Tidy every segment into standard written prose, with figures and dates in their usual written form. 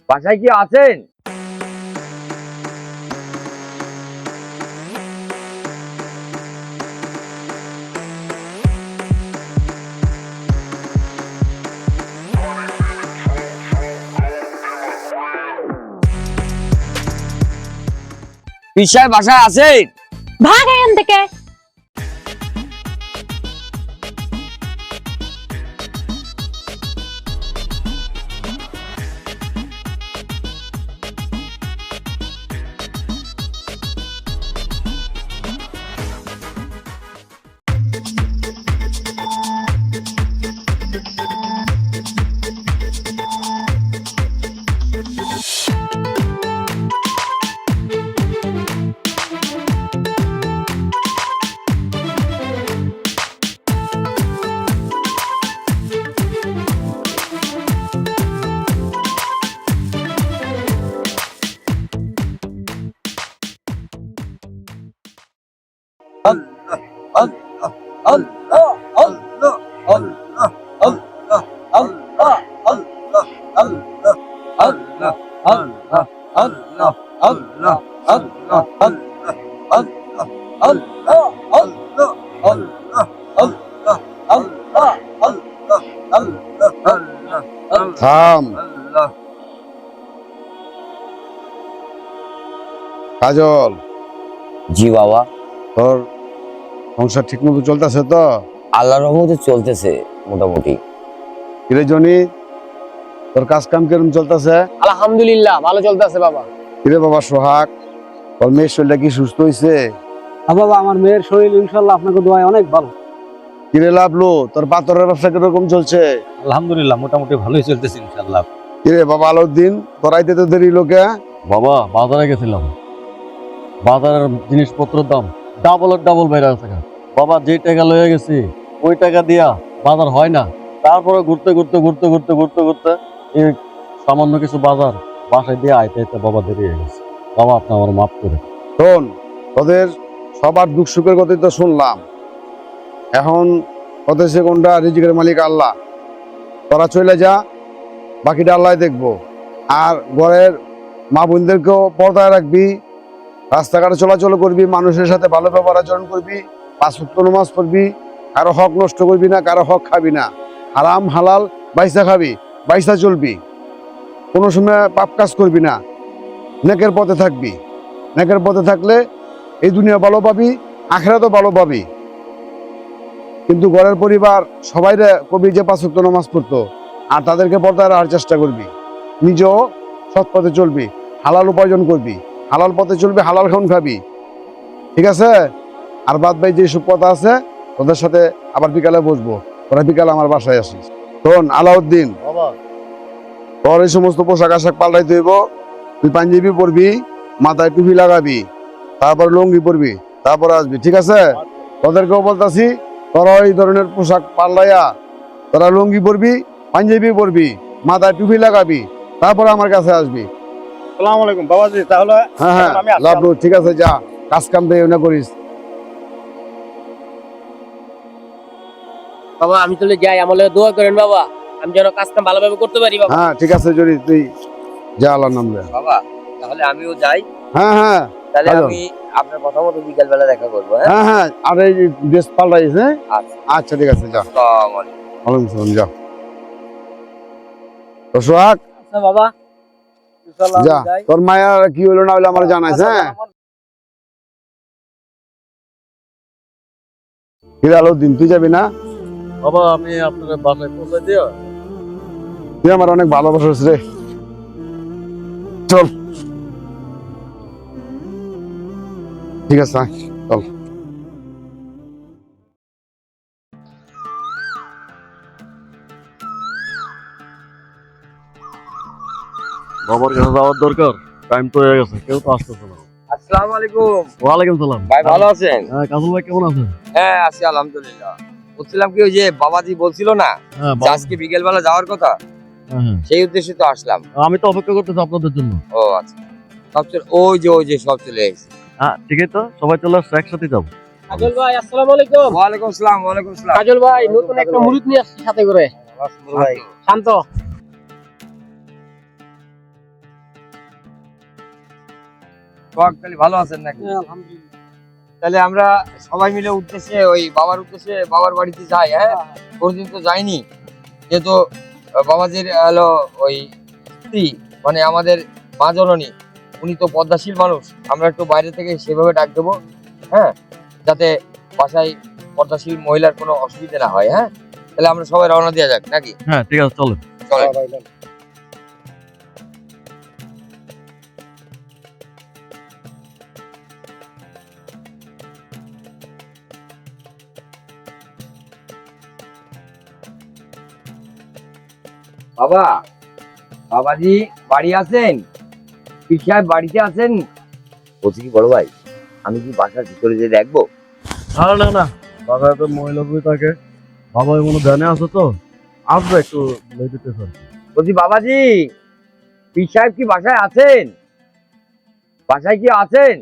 বাসায় কি আছেন? পিসায় বাসায় আছেন? ভাগ এখান থেকে। থাম। কাজল, জি বাবা। তোর সংসার ঠিক মতো চলতেছে তো? আল্লাহর রহমতে চলতেছে মোটামুটি। কিরে জনি, তোর কাজ কাম কিরকম চলতেছে? আলহামদুলিল্লাহ ভালো চলতেছে বাবা। কিরে বাবা সোহাগ, তোর মেয়ের শরীরটা কি সুস্থ হয়েছে? বাবা আমার মেয়ের শরীর ইনশাআল্লাহ আপনাকে দোয়ায় অনেক ভালো। কিরে লাভলো, তোর পাথরের ব্যবসা কিরকম চলছে? আলহামদুলিল্লাহ মোটামুটি ভালোই চলতেছে ইনশাআল্লাহ। কিরে বাবা আলাউদ্দিন, তোর আইতে তো দেরি লোকে? বাবা বাজারে গেছিলাম, বাজারের জিনিসপত্রের দাম ডাবল বেড়ে আছে। বাবা যে টাকা লয়ে গেছি ওই টাকা দিয়া বাজার হয় না। তারপরে ঘুরতে ঘুরতে ঘুরতে ঘুরতে ঘুরতে ঘুরতে এই সামান্য কিছু বাজার বাসায় দিয়ে আইতে আইতে বাবা দেরি হয়ে গেছে। বাবা আপনি আমার মাফ করে। শোন, তোদের সবার দুঃখ সুখের কথাই তো শুনলাম। এখন কত সেকেন্ডা রিজিকের মালিক আল্লাহ। তোরা চলে যা, বাকিটা আল্লাহ দেখবো। আর ঘরের মা বোনদেরকেও পর্দায় রাখবি, রাস্তাঘাটে চলাচল করবি, মানুষের সাথে ভালো ব্যবহার আচরণ করবি, 5 ওয়াক্ত নামাজ পড়বি, কারো হক নষ্ট করবি না, কারো হক খাবি না, হারাম হালাল বাইসা খাবি, বাইসা চলবি, কোনো সময় পাপ কাজ করবি না, নেকের পথে থাকবি। নেকের পথে থাকলে এই দুনিয়া ভালো পাবি, আখিরাতও ভালো পাবি। কিন্তু ঘরের পরিবার সবাই কবি যে 5 ওয়াক্ত নামাজ পড়তো, আর তাদেরকে পর্দায় রাখার চেষ্টা করবি। নিজেও সৎ পথে চলবি, হালাল উপার্জন করবি, হালাল পথে চলবি, হালাল খাউন খাবি, ঠিক আছে? আর বাদ বাই যেসব কথা আছে ওদের সাথে আবার বিকালে বসবো, ওরা বিকালে আমার বাসায় আসিস। শোন আলাউদ্দিন, বাবা তোর এই সমস্ত পোশাক আশাক পাল্টাইতে হইব। তুই পাঞ্জাবি পরবি, মাথায় টুপি লাগাবি, তারপর লুঙ্গি পরবি, তারপর আসবি, ঠিক আছে? তোদেরকেও বলতাছি, তোরা এই ধরনের পোশাক পাল্টাইয়া তোরা লুঙ্গি পরবি, পাঞ্জাবি পরবি, মাথায় টুপি লাগাবি, তারপর আমার কাছে আসবি। আসসালামু আলাইকুম বাবাজি। তাহলে হ্যাঁ হ্যাঁ লাভলু, ঠিক আছে, যা কাজ কাম পেয়ে না করিস। বাবা আমি তাহলে যাই, আমার লাগি দোয়া করেন বাবা, আমি যেন কাজ কাম ভালোভাবে করতে পারি বাবা। হ্যাঁ ঠিক আছে জরি, তুই যা আল্লাহর নাম লে। বাবা তাহলে আমিও যাই। হ্যাঁ হ্যাঁ তাহলে ভালো। আমি আপনার কথা মতো বিকাল বেলা দেখা করবো। হ্যাঁ হ্যাঁ হ্যাঁ, আর এই ড্রেস পাল্টাইস, হ্যাঁ আচ্ছা। আচ্ছা ঠিক আছে, যা। আসসালামু আলাইকুম। ওয়ালাইকুম সালাম, যা। তো সোহাগ, আচ্ছা বাবা ইনশাআল্লাহ যা, আমি যাই। তোর মায়ের কি হইলো না হইলো আমার জানাইস, হ্যাঁ? কিরে আলাউদ্দিন, তুই যাবি না? বাবা আমি আপনার বাসায় পৌঁছে দিও। তুই আমার অনেক ভালোবাসিস রে, চল। ঠিক আছে, আয়, চল। বাবার কাছে যাওয়ার দরকার, টাইম তো হয়ে গেছে, কেউ তো আসতেছে না। আসসালামু আলাইকুম। ওয়ালাইকুম সালাম। ভাই ভালো আছেন? হ্যাঁ কাজল ভাই কেমন আছেন? হ্যাঁ আছি আলহামদুলিল্লাহ। বলছিলাম কি, ওই যে বাবাজি বলছিল না হ্যাঁ যে আজকে বিকেল বেলা যাওয়ার কথা, হ্যাঁ, সেই উদ্দেশ্যে তো আসলাম। আমি তো অপেক্ষা করতেছি আপনাদের জন্য। ও আচ্ছা, সব চলে, ওই যে সব চলে এসেছে। হ্যাঁ ঠিক আছে, তো সবাই চলে আসছে, একসাথে যাবো। কাজল ভাই আসসালামু আলাইকুম। ওয়ালাইকুম আসসালাম। ওয়ালাইকুম আসসালাম। কাজল ভাই নতুন একটা মুরিদ নিয়ে আসছি সাথে করে। ভাই শান্ত। সোহাগ তাহলে ভালো আছেন নাকি? তাহলে আমরা সবাই মিলে উদ্দেশ্যে ওই বাবার বাড়িতে যাই। হ্যাঁ, কোনদিন তো যাইনি, যেহেতু বাবাজির হলো ওই স্ত্রী, মানে আমাদের মা জননী, উনি তো পদ্মাশীল মানুষ। আমরা একটু বাইরে থেকে সেভাবে ডাক দেবো, হ্যাঁ, যাতে বাসায় পদ্মাশীল মহিলার কোনো অসুবিধা না হয়। হ্যাঁ, তাহলে আমরা সবাই রওনা দেওয়া যাক নাকি? হ্যাঁ ঠিক আছে, চলো। চলেন। বাবাজি বাড়ি আছেন? পীর সাহেব বাড়িতে আছেন? বলছি কি বড় ভাই, আমি কি বাসার ভিতরে যে দেখবো? না, বাসায় তো মহিলা বই থাকে, বাবা মনে ধ্যানে আছে তো, আসবে একটু লেডিতে স্যার। বলছি বাবাজি, পীর সাহেব কি বাসায় আছেন? বাসায় কি আছেন?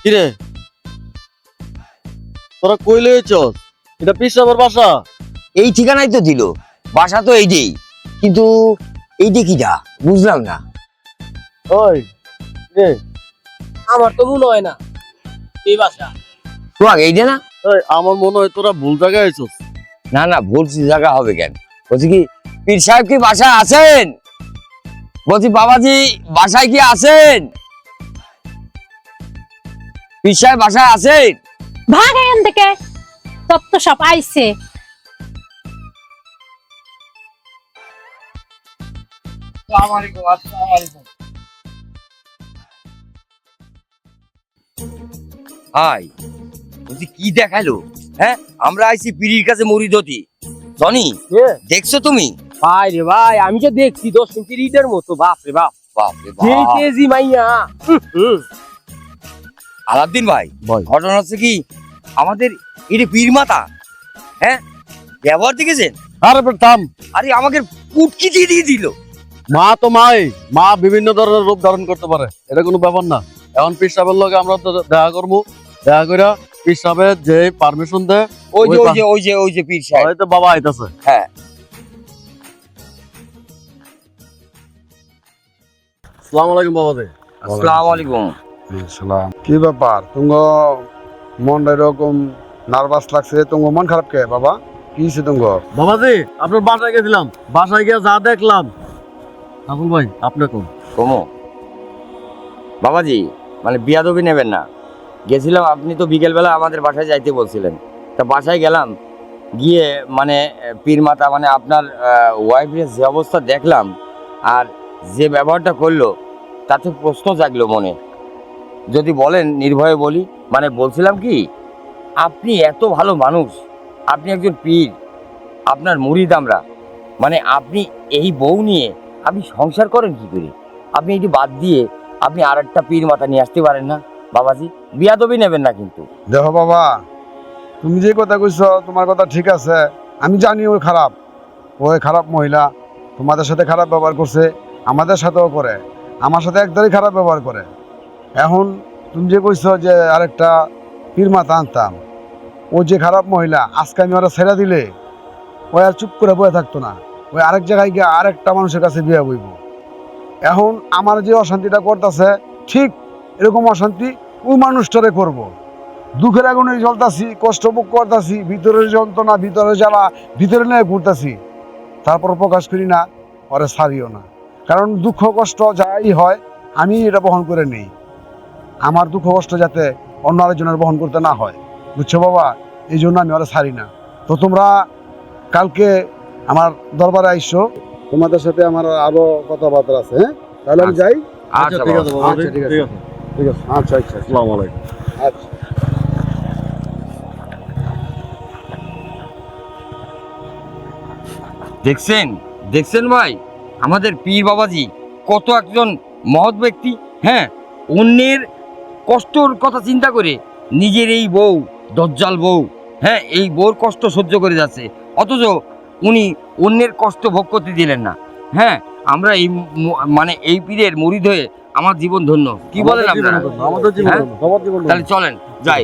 কিরে, তোরা কই লয়েছস? এটা পিসাবের বাসা। এই ঠিকানাই তো দিল, বাসা তো এইটাই, কিন্তু এইটা কিটা বুঝলাম না। ওই রে, আমার তো মনে হয় না এই বাসা। সোহাগ এইটা না? ওই আমার মনে হয় তোরা ভুল জায়গায় আইছস। না না, বলছি জায়গা হবে কেন? বলছি কি পীর সাহেব কি বাসায় আছেন? বলছি বাবাজি বাসায় কি আছেন? পীর সাহেব বাসায় আছেন? ভাগ এখান থেকে, তত তো সব আইছে। হাই, বলছি কি দেখালো? হ্যাঁ, আমরা আইছি পীরির কাছে মুড়ি ধতি। জনি, দেখছো তুমি? ভাই রে ভাই, আমি যে দেখছি 10 ইঞ্চির ইটের মতো। বাপ রে বাপ, বাপরে যে বাপ। তেজি মাইয়া। আলাউদ্দিন ভাই, ভাই। ঘটনা হচ্ছে কি, আমাদের এটা পীর মাতা, হ্যাঁ, ব্যবহার দেখেছেন? আরে বেটা থাম, আরে আমাকে কুটকি দিয়ে দিল। মা তো মা বিভিন্ন ধরনের রূপ ধারণ করতে পারে, এটা কোনো ব্যাপার না। এখন পিসাবের লগে আমরা তো দেখা করবো, দেখা কইরা পিসাবের যে পারমিশন দেয়, ওই যে পীর সাহেব। হয়তো বাবা আইতাছে। হ্যাঁ। আসসালামু আলাইকুম বাবা দে। আসসালামু আলাইকুম। কি ব্যাপার, তুঙ্গ মনটা এরকম নার্ভাস লাগছে? তুঙ্গ মন খারাপ কে বাবা? কি হয়েছে তুঙ্গ? বাবাজি, আপনার বাসায় গেছিলাম, বাসায় গিয়ে যা দেখলাম। আবুল ভাই, আপনি কোন? কমো বাবাজি, মানে বিয়াদবি নেবেন না। গেছিলাম, আপনি তো বিকেলবেলা আমাদের বাসায় যাইতে বলছিলেন, তা বাসায় গেলাম, গিয়ে মানে পীর মাতা মানে আপনার ওয়াইফের যে অবস্থা দেখলাম আর যে ব্যবহারটা করলো, তাতে প্রশ্ন জাগলো মনে। যদি বলেন নির্ভয়ে বলি, মানে বলছিলাম কি, আপনি এত ভালো মানুষ, আপনি একজন পীর, আপনার মুরিদ আমরা, মানে আপনি এই বউ নিয়ে আপনি সংসার করেন কি করে? আপনি এটি বাদ দিয়ে আপনি আর একটা পীর মাথা নিয়ে আসতে পারেন না? বাবাজি, বিয়াদবি নেবেন না কিন্তু। দেখো বাবা, তুমি যে কথা কইছো তোমার কথা ঠিক আছে, আমি জানি ওই খারাপ মহিলা, তোমাদের সাথে খারাপ ব্যবহার করছে, আমাদের সাথেও করে, আমার সাথে একদমই খারাপ ব্যবহার করে। এখন তুমি যে কইছো যে আরেকটা পীর মাথা আনতাম, ও যে খারাপ মহিলা, আজকে আমি ওরা ছেড়ে দিলে ওই আর চুপ করে বয়ে থাকতো না, ওই আরেক জায়গায় গিয়ে আরেকটা মানুষের কাছে বিয়ে বইব। এখন আমার যে অশান্তিটা করতেছে, ঠিক এরকম অশান্তি ওই মানুষটারে করব। দুঃখের আগুনে জ্বলতাছি, কষ্ট ভোগ করতেছি, ভিতরের যন্ত্রণা, ভিতরে জ্বালা, ভিতরে নিয়ে ঘুরতেছি, তারপর প্রকাশ করি না, ওরে ছাড়িও না। কারণ দুঃখ কষ্ট যাই হয় আমি এটা বহন করে নেই, আমার দুঃখ কষ্ট যাতে অন্য আরেকজনের বহন করতে না হয়, বুঝছো বাবা? এই জন্য আমি ওরা ছাড়ি না। তো তোমরা কালকে আমার দরবারে আইসো, তোমাদের সাথে আমার আরো কথাবার্তা আছে। হ্যাঁ, তাহলে আমি যাই। আচ্ছা ঠিক আছে বাবা, আচ্ছা, ঠিক আছে। ঠিক আছে। আচ্ছা আচ্ছা, আসসালামু আলাইকুম। আচ্ছা। দেখছেন ভাই, আমাদের পীর বাবাজি কত একজন মহৎ ব্যক্তি। হ্যাঁ, অন্যের কষ্টর কথা চিন্তা করে নিজের এই বউ, দজ্জাল বউ, হ্যাঁ, এই বউর কষ্ট সহ্য করে যাচ্ছে, অথচ উনি অন্যের কষ্ট ভোগ করতে দিলেন না। হ্যাঁ, আমরা এই মানে এই পীরের মুরিদ হয়ে আমার জীবন ধন্য। কি বলেন আমাদের জীবন আপনারা? ধন্য, আমাদের জীবন হ্যাঁ? ধন্য, সবার জীবন ধন্য। তাহলে চলেন যাই।